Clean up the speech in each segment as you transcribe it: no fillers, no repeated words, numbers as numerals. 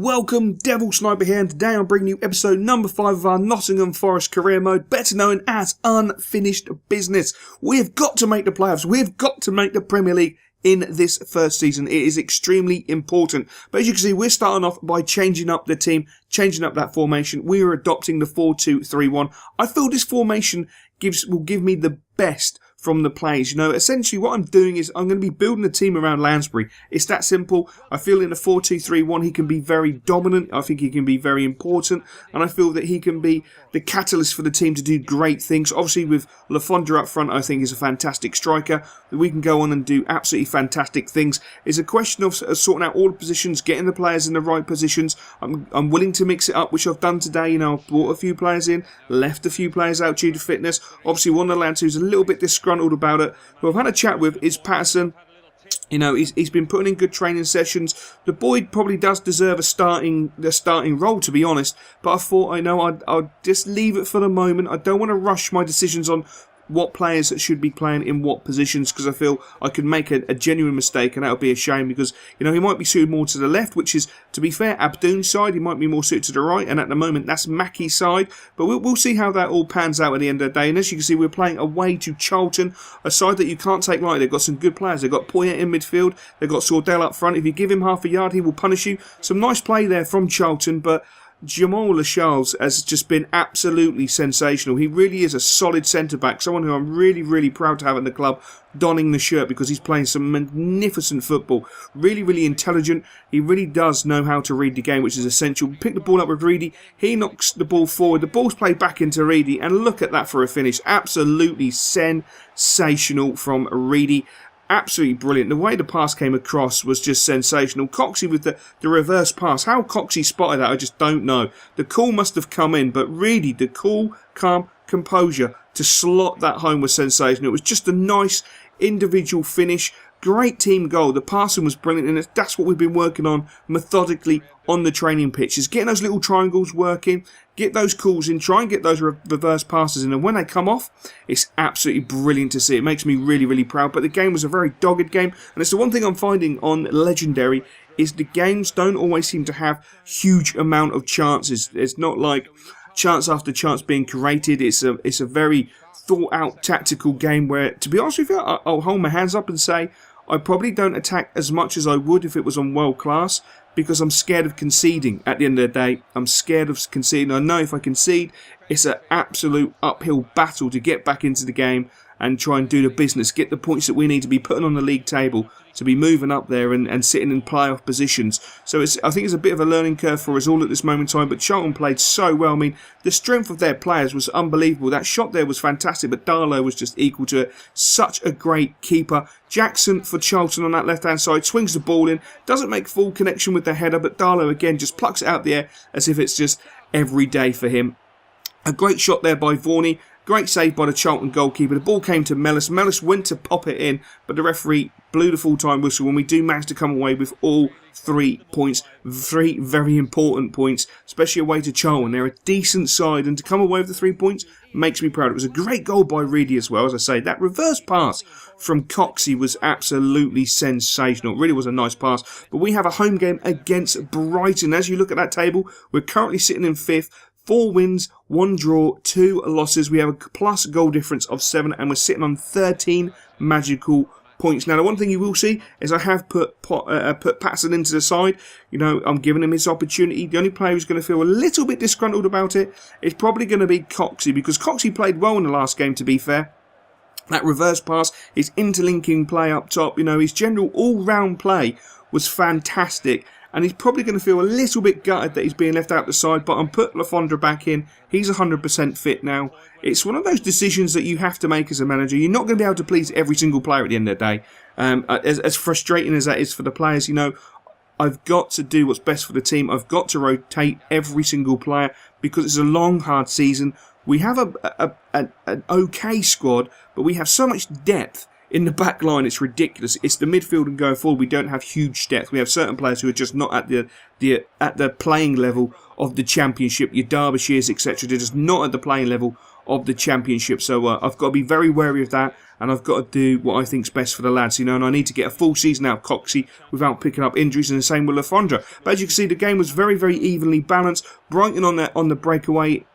welcome, Devil Sniper here, and today I'm bringing you episode number 5 of our Nottingham Forest career mode, better known as Unfinished Business. We've got to make the playoffs, we've got to make the Premier League in this first season. It is extremely important. But as you can see, we're starting off by changing up the team, changing up that formation. We are adopting the 4-2-3-1. I feel this formation will give me the best from the plays. You know, essentially what I'm doing is I'm going to be building a team around Lansbury. It's that simple. I feel in a 4-2-3-1 he can be very dominant. I think he can be very important, and I feel that he can be the catalyst for the team to do great things. Obviously with Lafondra up front, I think is a fantastic striker. We can go on and do absolutely fantastic things. It's a question of sorting out all the positions, getting the players in the right positions. I'm willing to mix it up, which I've done today. You know, I've brought a few players in, left a few players out due to fitness. Obviously one of the lads who's a little bit disgruntled about it, who I've had a chat with, is Patterson. You know, he's been putting in good training sessions. The boy probably does deserve a starting role, to be honest. But I thought, I'll just leave it for the moment. I don't want to rush my decisions on what players should be playing in what positions, because I feel I could make a genuine mistake, and that would be a shame, because, you know, he might be suited more to the left, which is, to be fair, Abdoon's side. He might be more suited to the right, and at the moment that's Mackie's side, but we'll see how that all pans out at the end of the day. And as you can see, we're playing away to Charlton, a side that you can't take lightly. They've got some good players. They've got Poyet in midfield, they've got Sordell up front. If you give him half a yard, he will punish you. Some nice play there from Charlton, but Jamal Lascelles has just been absolutely sensational. He really is a solid centre-back, someone who I'm really, really proud to have in the club, donning the shirt, because he's playing some magnificent football. Really, really intelligent. He really does know how to read the game, which is essential. Pick the ball up with Reedy. He knocks the ball forward. The ball's played back into Reedy, and look at that for a finish. Absolutely sensational from Reedy. Absolutely brilliant. The way the pass came across was just sensational. Coxey with the reverse pass. How Coxey spotted that, I just don't know. The call must have come in, but really the cool, calm composure to slot that home was sensational. It was just a nice individual finish. Great team goal. The passing was brilliant, and that's what we've been working on methodically on the training pitches. Getting those little triangles working, get those calls in, try and get those reverse passes in, and when they come off, it's absolutely brilliant to see. It makes me really, really proud. But the game was a very dogged game, and it's the one thing I'm finding on Legendary is the games don't always seem to have huge amount of chances. It's not like chance after chance being created. It's a very thought out tactical game where, to be honest with you, I'll hold my hands up and say I probably don't attack as much as I would if it was on world class, because I'm scared of conceding. At the end of the day, I'm scared of conceding. I know if I concede, it's an absolute uphill battle to get back into the game and try and do the business, get the points that we need to be putting on the league table, to be moving up there and sitting in playoff positions. So I think it's a bit of a learning curve for us all at this moment in time, but Charlton played so well. I mean, the strength of their players was unbelievable. That shot there was fantastic, but Darlow was just equal to it. Such a great keeper. Jackson for Charlton on that left-hand side, swings the ball in, doesn't make full connection with the header, but Darlow again just plucks it out the air as if it's just every day for him. A great shot there by Vorney. Great save by the Charlton goalkeeper. The ball came to Mellis. Mellis went to pop it in, but the referee blew the full-time whistle, and we do manage to come away with all 3 points. 3 very important points, especially away to Charlton. They're a decent side, and to come away with the 3 points makes me proud. It was a great goal by Reedy as well. As I say, that reverse pass from Coxey was absolutely sensational. It really was a nice pass. But we have a home game against Brighton. As you look at that table, we're currently sitting in 5th. 4 wins, 1 draw, 2 losses. We have a plus goal difference of 7, and we're sitting on 13 magical points. Now, the one thing you will see is I have put Patterson into the side. You know, I'm giving him his opportunity. The only player who's going to feel a little bit disgruntled about it is probably going to be Coxey, because Coxey played well in the last game, to be fair. That reverse pass, his interlinking play up top, you know, his general all-round play was fantastic. And he's probably going to feel a little bit gutted that he's being left out the side, but I'm put Lafondra back in. He's 100% fit now. It's one of those decisions that you have to make as a manager. You're not going to be able to please every single player at the end of the day. As frustrating as that is for the players, you know, I've got to do what's best for the team. I've got to rotate every single player because it's a long, hard season. We have an okay squad, but we have so much depth in the back line. It's ridiculous. It's the midfield, and going forward we don't have huge depth. We have certain players who are just not at the playing level of the Championship. Your Derbyshires, etc. They're just not at the playing level of the Championship. So I've got to be very wary of that, and I've got to do what I think's best for the lads, you know, and I need to get a full season out of Coxey without picking up injuries, and the same with Lafondra. But as you can see, the game was very, very evenly balanced. Brighton on the breakaway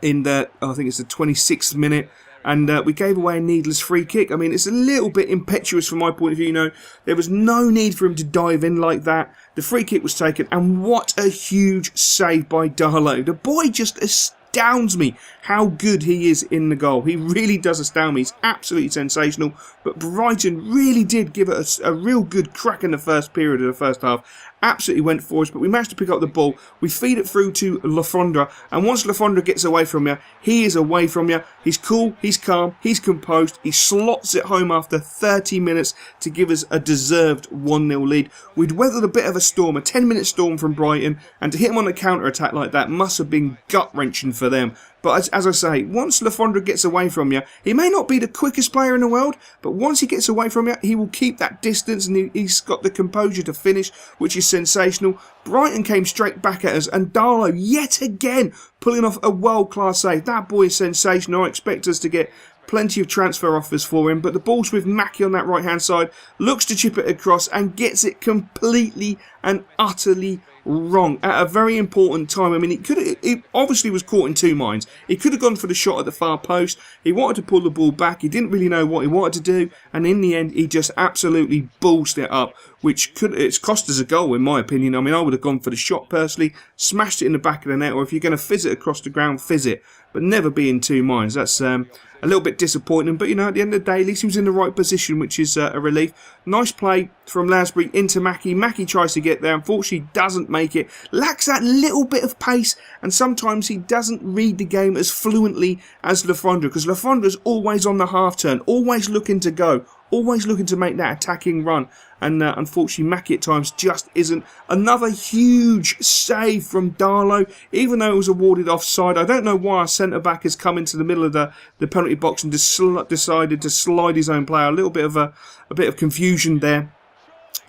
in the, I think it's the 26th minute, and we gave away a needless free kick. I mean, it's a little bit impetuous from my point of view, you know. There was no need for him to dive in like that. The free kick was taken, and what a huge save by Darlow. The boy just astounds me how good he is in the goal. He really does astound me. He's absolutely sensational. But Brighton really did give it a real good crack in the first period of the first half. Absolutely went for us, but we managed to pick up the ball. We feed it through to Lafondra, and once Lafondra gets away from you, he is away from you. He's cool, he's calm, he's composed. He slots it home after 30 minutes to give us a deserved 1-0 lead. We'd weathered a bit of a storm, a 10-minute storm from Brighton, and to hit him on a counter-attack like that must have been gut-wrenching for them. But as I say, once Lafondra gets away from you, he may not be the quickest player in the world, but once he gets away from you, he will keep that distance, and he's got the composure to finish, which is sensational. Brighton came straight back at us, and Darlow, yet again, pulling off a world-class save. That boy is sensational. I expect us to get plenty of transfer offers for him, but the ball's with Mackie on that right-hand side, looks to chip it across, and gets it completely and utterly wrong at a very important time. I mean, he obviously was caught in two minds. He could have gone for the shot at the far post. He wanted to pull the ball back. He didn't really know what he wanted to do, and in the end, he just absolutely ballsed it up, which it's cost us a goal, in my opinion. I mean, I would have gone for the shot personally, smashed it in the back of the net, or if you're going to fizz it across the ground, fizz it, but never be in two minds. That's a little bit disappointing, but you know, at the end of the day, at least he was in the right position, which is a relief. Nice play from Lansbury into Mackie. Mackie tries to get there, unfortunately doesn't make it. Lacks that little bit of pace, and sometimes he doesn't read the game as fluently as Lafondra, because Lafondra's always on the half turn, always looking to go, always looking to make that attacking run. And unfortunately, Mackie at times just isn't. Another huge save from Darlow, even though it was awarded offside. I don't know why our centre-back has come into the middle of the penalty box and decided to slide his own player. A little bit of confusion there.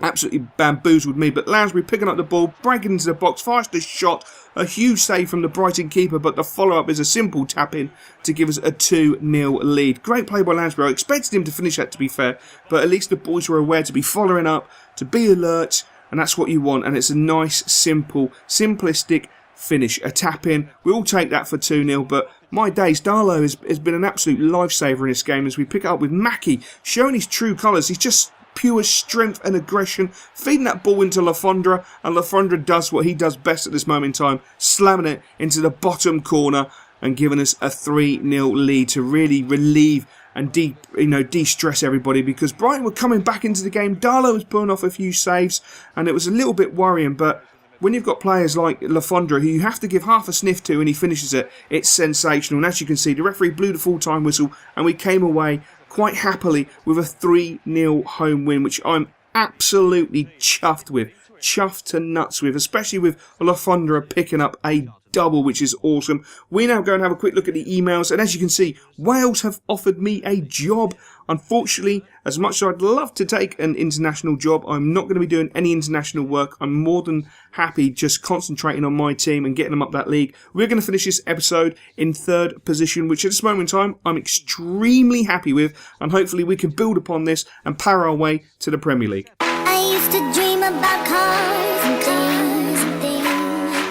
Absolutely bamboozled me, but Lansbury picking up the ball, breaking into the box, fires the shot, a huge save from the Brighton keeper, but the follow-up is a simple tap-in to give us a 2-0 lead. Great play by Lansbury. I expected him to finish that, to be fair, but at least the boys were aware to be following up, to be alert, and that's what you want, and it's a nice, simple, simplistic finish, a tap-in. We all take that for 2-0, but my days, Darlow has been an absolute lifesaver in this game as we pick it up with Mackie, showing his true colours. He's just pure strength and aggression, feeding that ball into Lafondra, and Lafondra does what he does best at this moment in time, slamming it into the bottom corner and giving us a 3-0 lead to really relieve and de-stress everybody, because Brighton were coming back into the game. Darlow was pulling off a few saves, and it was a little bit worrying, but when you've got players like Lafondra who you have to give half a sniff to and he finishes it, it's sensational. And as you can see, the referee blew the full-time whistle and we came away quite happily with a 3-0 home win, which I'm absolutely chuffed with. Chuffed to nuts with, especially with Lafondra picking up a double, which is awesome. We now go and have a quick look at the emails, and as you can see, Wales have offered me a job. Unfortunately, as much as I'd love to take an international job, I'm not going to be doing any international work. I'm more than happy just concentrating on my team and getting them up that league. We're going to finish this episode in third position, which at this moment in time, I'm extremely happy with, and hopefully we can build upon this and power our way to the Premier League. I used to dream about cars and things,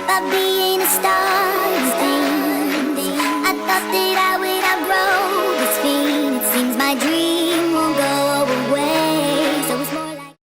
about being a star.